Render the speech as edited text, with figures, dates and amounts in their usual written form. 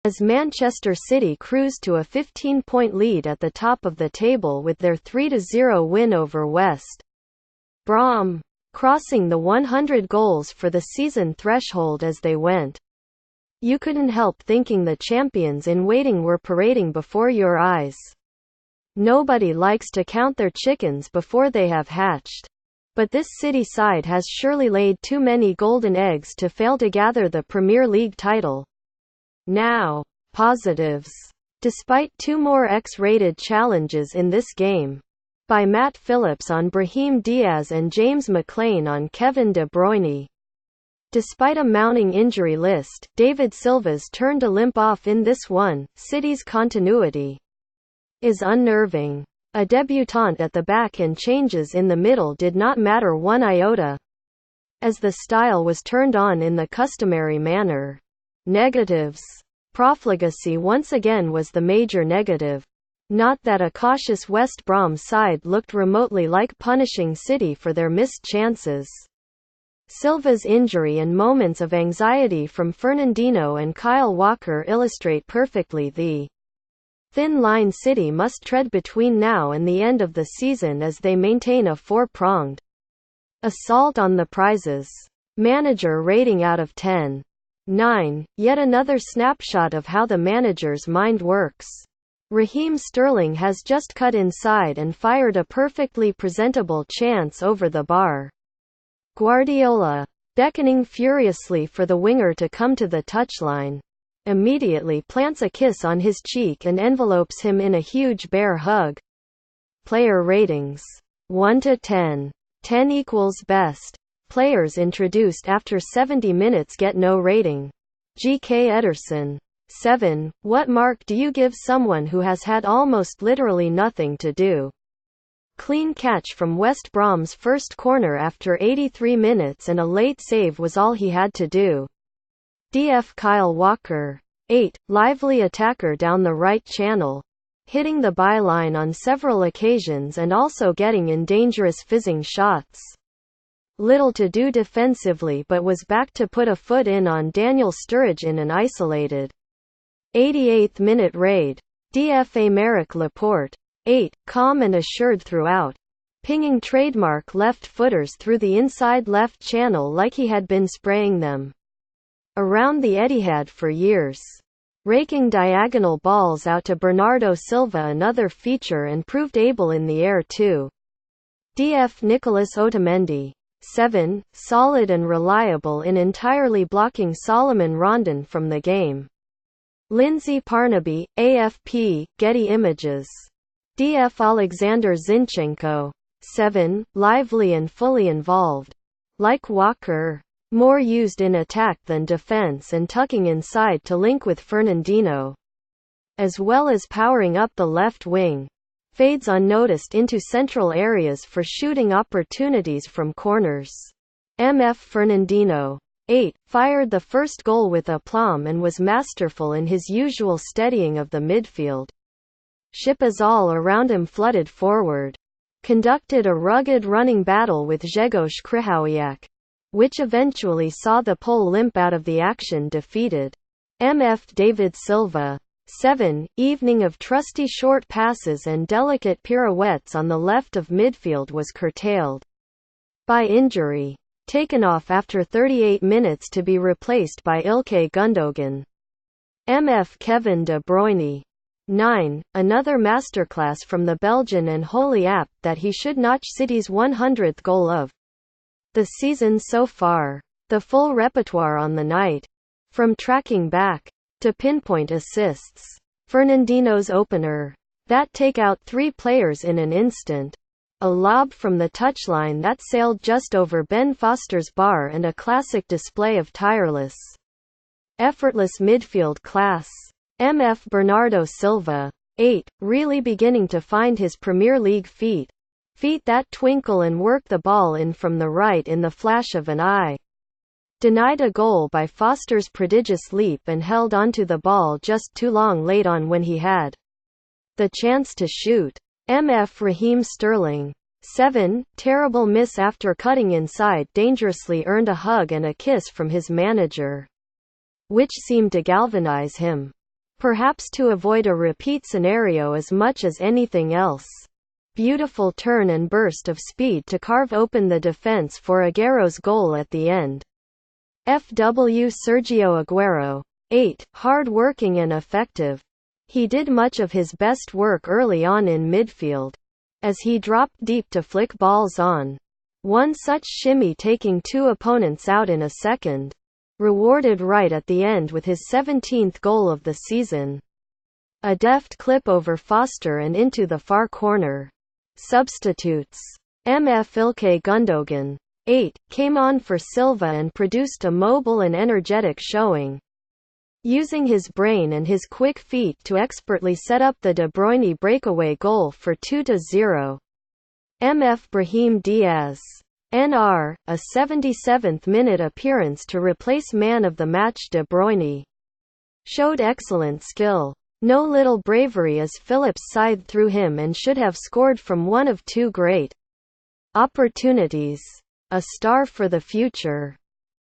As Manchester City cruised to a 15-point lead at the top of the table with their 3-0 win over West Brom, crossing the 100 goals for the season threshold as they went. You couldn't help thinking the champions in waiting were parading before your eyes. Nobody likes to count their chickens before they have hatched. But this City side has surely laid too many golden eggs to fail to gather the Premier League title. Now, positives. Despite 2 more X-rated challenges in this game, by Matt Phillips on Brahim Diaz and James McClean on Kevin De Bruyne. Despite a mounting injury list, David Silva's turn to limp off in this one. City's continuity is unnerving. A debutant at the back and changes in the middle did not matter one iota, as the style was turned on in the customary manner. Negatives. Profligacy once again was the major negative. Not that a cautious West Brom side looked remotely like punishing City for their missed chances. Silva's injury and moments of anxiety from Fernandinho and Kyle Walker illustrate perfectly the thin line City must tread between now and the end of the season as they maintain a 4-pronged assault on the prizes. Manager rating out of 10. 9. Yet another snapshot of how the manager's mind works. Raheem Sterling has just cut inside and fired a perfectly presentable chance over the bar. Guardiola, beckoning furiously for the winger to come to the touchline, immediately plants a kiss on his cheek and envelopes him in a huge bear hug. Player ratings. 1 to 10. 10 equals best. Players introduced after 70 minutes get no rating. G.K. Ederson. 7. What mark do you give someone who has had almost literally nothing to do? Clean catch from West Brom's first corner after 83 minutes and a late save was all he had to do. DF Kyle Walker. 8. Lively attacker down the right channel, hitting the byline on several occasions and also getting in dangerous fizzing shots. Little to do defensively but was back to put a foot in on Daniel Sturridge in an isolated 88th minute raid. DF Aymeric Laporte. 8. Calm and assured throughout, pinging trademark left-footers through the inside left channel like he had been spraying them around the Etihad for years. Raking diagonal balls out to Bernardo Silva, another feature, and proved able in the air too. DF Nicolas Otamendi. 7. Solid and reliable in entirely blocking Solomon Rondon from the game. Lindsay Parnaby, AFP, Getty Images. DF Alexander Zinchenko. 7. Lively and fully involved. Like Walker, more used in attack than defense and tucking inside to link with Fernandinho, as well as powering up the left wing. Fades unnoticed into central areas for shooting opportunities from corners. MF Fernandinho. 8. Fired the first goal with aplomb and was masterful in his usual steadying of the midfield. Ship as all around him flooded forward. Conducted a rugged running battle with Grzegorz Krychowiak, which eventually saw the Pole limp out of the action defeated. MF David Silva. 7. Evening of trusty short passes and delicate pirouettes on the left of midfield was curtailed by injury. Taken off after 38 minutes to be replaced by Ilkay Gundogan. MF Kevin De Bruyne. 9. Another masterclass from the Belgian and wholly apt that he should notch City's 100th goal of the season so far. The full repertoire on the night. From tracking back to pinpoint assists. Fernandinho's opener. That take out 3 players in an instant. A lob from the touchline that sailed just over Ben Foster's bar and a classic display of tireless, effortless midfield class. MF Bernardo Silva. 8. Really beginning to find his Premier League feet. Feet that twinkle and work the ball in from the right in the flash of an eye. Denied a goal by Foster's prodigious leap and held onto the ball just too long late on when he had the chance to shoot. MF Raheem Sterling. 7. Terrible miss after cutting inside dangerously earned a hug and a kiss from his manager, which seemed to galvanize him. Perhaps to avoid a repeat scenario as much as anything else. Beautiful turn and burst of speed to carve open the defense for Aguero's goal at the end. FW Sergio Aguero. 8. Hard-working and effective. He did much of his best work early on in midfield, as he dropped deep to flick balls on. One such shimmy taking 2 opponents out in a second. Rewarded right at the end with his 17th goal of the season. A deft clip over Foster and into the far corner. Substitutes. MF Ilkay Gundogan. 8. Came on for Silva and produced a mobile and energetic showing, using his brain and his quick feet to expertly set up the De Bruyne breakaway goal for 2-0. MF Brahim Diaz. NR, a 77th minute appearance to replace man of the match De Bruyne. Showed excellent skill. No little bravery as Phillips scythed through him and should have scored from one of 2 great opportunities. A star for the future.